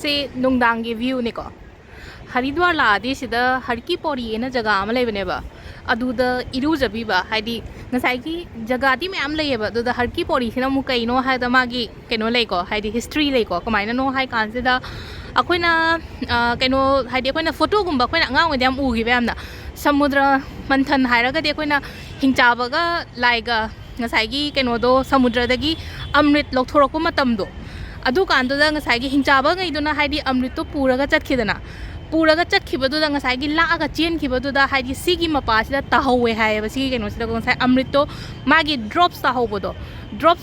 ꯁꯤ ꯅꯨꯡꯗꯥꯡꯒꯤ ꯚ꯭ꯌꯨꯅꯤꯀꯣ ꯍꯔꯤꯗ꯭ꯋꯥꯔ ꯂꯥꯛꯑꯗꯤ ꯁꯤꯗ ꯍꯔꯀꯤ ꯄꯣꯔꯤ ꯑꯅ ꯖꯒꯥ ꯑꯃ ꯂꯩꯕꯅꯦꯕ ꯑꯗꯨꯗ ꯏꯔꯨꯖꯕꯤꯕ ꯍꯥꯏꯗꯤ ꯉꯁꯥꯏꯒꯤ ꯖꯒꯥꯗꯤ ꯃꯌꯥꯝ ꯂꯩꯌꯦꯕ ꯑꯗꯨꯗ ꯍꯔꯀꯤ ꯄꯣꯔꯤꯁꯤꯅ ꯑꯃꯨꯛ ꯀꯩꯅꯣ ꯍꯥꯏꯕꯗ ꯃꯥꯒꯤ ꯀꯩꯅꯣ ꯂꯩꯀꯣ ꯍꯥꯏꯗꯤ ꯍꯤꯁꯇ꯭ꯔꯤ ꯂꯩꯀꯣ ꯀꯃꯥꯏꯅꯅꯣ ꯍꯥꯏ ꯀꯥꯟꯁꯤꯗ ꯑꯩꯈꯣꯏꯅ ꯀꯩꯅꯣ ꯍꯥꯏꯗꯤ ꯑꯩꯈꯣꯏꯅ ꯐꯣꯇꯣꯒꯨꯝꯕ ꯑꯩꯈꯣꯏꯅ ꯑꯉꯥꯡ ꯑꯣꯏꯗ ꯌꯥꯝ ꯎꯈꯤꯕ ꯌꯥꯝꯅ ꯁꯃꯨꯗ꯭ꯔ ꯃꯟꯊꯟ ꯍꯥꯏꯔꯒꯗꯤ ꯑꯩꯈꯣꯏꯅ ꯍꯤꯡꯆꯥꯕꯒ ꯂꯥꯏꯒ ꯉꯁꯥꯏꯒꯤ ꯀꯩꯅꯣꯗꯣ ꯁꯃꯨꯗ꯭ꯔꯗꯒꯤ ꯑꯃ꯭ꯔꯤꯠ ꯂꯧꯊꯣꯔꯛꯄ ꯃꯇꯝꯗꯣ ꯑꯗꯨꯀꯥꯟꯗꯨꯗ ꯉꯁꯥꯏꯒꯤ ꯍꯤꯡꯆꯥꯕꯉꯩꯗꯨꯅ ꯍꯥꯏꯗꯤ ꯑꯃ꯭ꯔꯤꯠꯇꯣ ꯄꯨꯔꯒ ꯆꯠꯈꯤꯗꯅ ꯄꯨꯔꯒ ꯆꯠꯈꯤꯕꯗꯨꯗ ꯉꯁꯥꯏꯒꯤ ꯂꯥꯛꯑꯒ ꯆꯦꯟꯈꯤꯕꯗꯨꯗ ꯍꯥꯏꯗꯤ ꯁꯤꯒꯤ ꯃꯄꯥꯁꯤꯗ ꯇꯥꯍꯧꯋꯦ ꯍꯥꯏꯌꯦꯕ ꯁꯤꯒꯤ ꯀꯩꯅꯣꯁꯤꯗ ꯉꯁꯥꯏ ꯑꯃ꯭ꯔꯤꯠꯇꯣ ꯃꯥꯒꯤ ꯗ꯭ꯔꯣꯞꯁ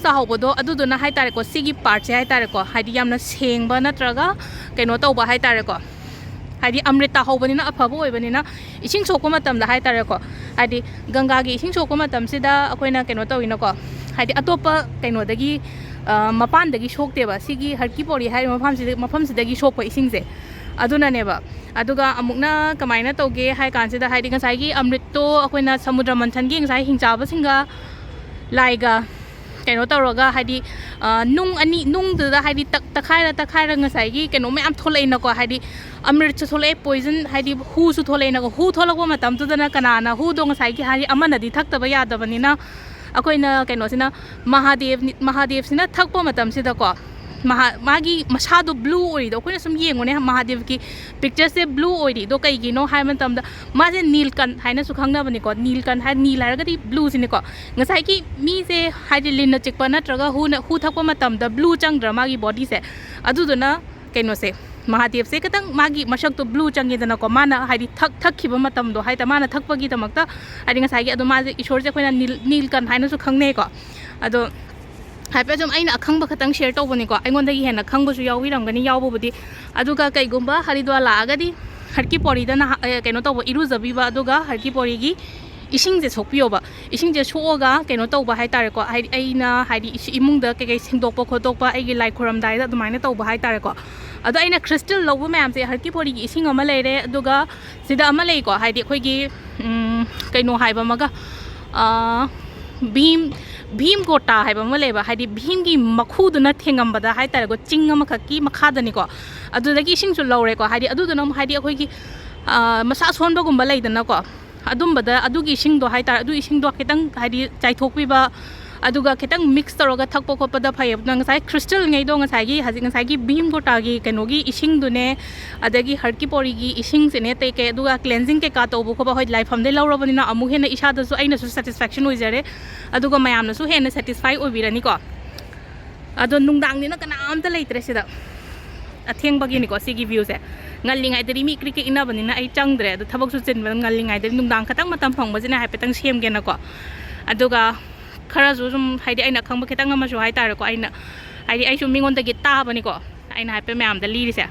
ꯇꯥꯍꯧꯕꯗꯣ ꯑꯗꯨꯗꯨꯅ ꯍꯥꯏꯇꯥꯔꯦꯀꯣ ꯁꯤꯒꯤ ꯄꯥꯔꯠꯁꯦ ꯍꯥꯏꯇꯥꯔꯦꯀꯣ ꯍꯥꯏꯗꯤ ꯌꯥꯝꯅ ꯁꯦꯡꯕ ꯅꯠꯇ꯭ꯔꯒ ꯀꯩꯅꯣ ꯇꯧꯕ ꯍꯥꯏꯇꯥꯔꯦꯀꯣ ꯍꯥꯏꯗꯤ ꯑꯃ꯭ꯔꯤꯠ ꯇꯥꯍꯧꯕꯅꯤꯅ ꯑꯐꯕ ꯑꯣꯏꯕꯅꯤ나 इसिंग सोकपा मतमदा हाइतारेको हाइदि गंगागी इसिंग सोकपा मतमसिदा अखोइना कइनो तौइनोको हाइदि अतोप्पा कइनोदगी मपानदगी सोक्तेबा सिगी हरकी पोरी हाइ मफमसिदगी सोकपा इसिंगसे अदुनानेबा अदुगा अमुकना कमाइना तौगे हाइ कानसिदा हाइदि ngसाइगी अमृततो अखोइना समुद्र मंथनगी ngसाइ हिंचाबसिंगा लाइगा कइनो तौरगा हाइदि नुंगदुदा हाइदि तखाइरा ngसाइगी कइनो मयाम थोलैनको हाइदि अमृत थोले पोइजन हाइदि हुसु थोलैनको हु थोलकपा मतमतुदना कनाना हुदो ngसाइगी हाइदि अमनदि थक्तबा यादबनिना अखोइना कइनोसिना महादेव सिना थक्पा मतमसिदको मागी मसादो ब्लू ओइदो अखोइना सुम येंगोने महादेव की पिक्चर से ब्लू ओइदि दो कइगिनो हाइ मतमदा माजे नीलकंठ हाइना सु खंगनाबनिको नीलकंठ हाइ नील हाइरगदि ब्लू सिनिको ngसाइगी मीसे हाइदि लिन चिकपा नत्रगा हु थक्पा मतमदा ब्लू चंगद्र मागी बॉडी से अदुदुना कइनोसे महादेव से खतंग मागी मशक तो ब्लू चंगेदनको माना हाइदि थक्खिबा मतमदो हाइता माना थक्पगी दमकता हाइदि ngसाइगी अदो माजे ईश्वर से अखोइना नीलकंठ हाइना सु खंगनेको अदो हाइपे जोम अइना अखंग खतंग शेयर तौबनिको अइगोंदगी हेना खंगबसु याविरमगनी यावबुदी अदुगा कइगुंबा हरिद्वार लागदी हरकी पोरीदना कइनो तौबा इरुजबीबा अदुगा हरकी पोरीगी इसिंगजे सोकपियोबा इसिंगजे सोगा कइनो तौबा हाइतारेको अइना हाइदि इमुंगदा कई सेंगदोकपा खोतोकपा अइगी लाइ खुरमदाइदा अदुमाइना तौबा हाइतारेको अदो अइना क्रिस्टल लौबा मयामसे हरकी पोरीगी इसिंग अमा लेरे अदुगा सिदा अमा लेको हाइदि अखोइगी कइनो हाइबा मगा भीम गोटा हाइबा अमा लेबा हाइदि भीमगी मखुदुना थेंगमबदा हाइतारेको चिंग अमा खक्की मखादनिको अदुदगी इसिंगसु लौरेको हाइदि अदुदुना हाइदि अखोइगी मसा सोनबगुंबा लेइदनाको अदुंबदा अदुगी इसिंगदो हाइतार अदु इसिंगदो खितंग हाइदि चाइथोकपिबा अदुगा खितंग मिक्स तौरगा थक्पा खोपदा फैब ngसाइ क्रिस्टल ngैदो ngसाइगी भीम गोटागी कइनोगी इसिंगदुने अदगी हरकी पोरीगी इसिंगसेने तेके अदुगा क्लेंजिंग के का तौबो खोबा होय लाइफमदे लौरबनिना अमु हेना इसादसु अइनासु सैटिस्फैक्शन ओइजरे अदुगा मयामनसु हेना सैटिस्फाई ओइबिरनिको अदो नुंगदांगनिना कनामता लेइत्रे सिदा अथेंबगिनिको सिगी व्यू से ngalingaidari mi cricket inabani ai changdre adu thabak su chin ngalingaidari nungdang khatang matam phongbajina haipetang semgena ko aduga khara ju sum haidi aina khangba khitang ama su hai tar ko aina haidi ai su mingon da gi ta bani ko aina haipe myam da liri se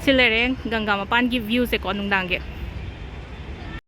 silere ganga mapan gi view se ko nungdang ge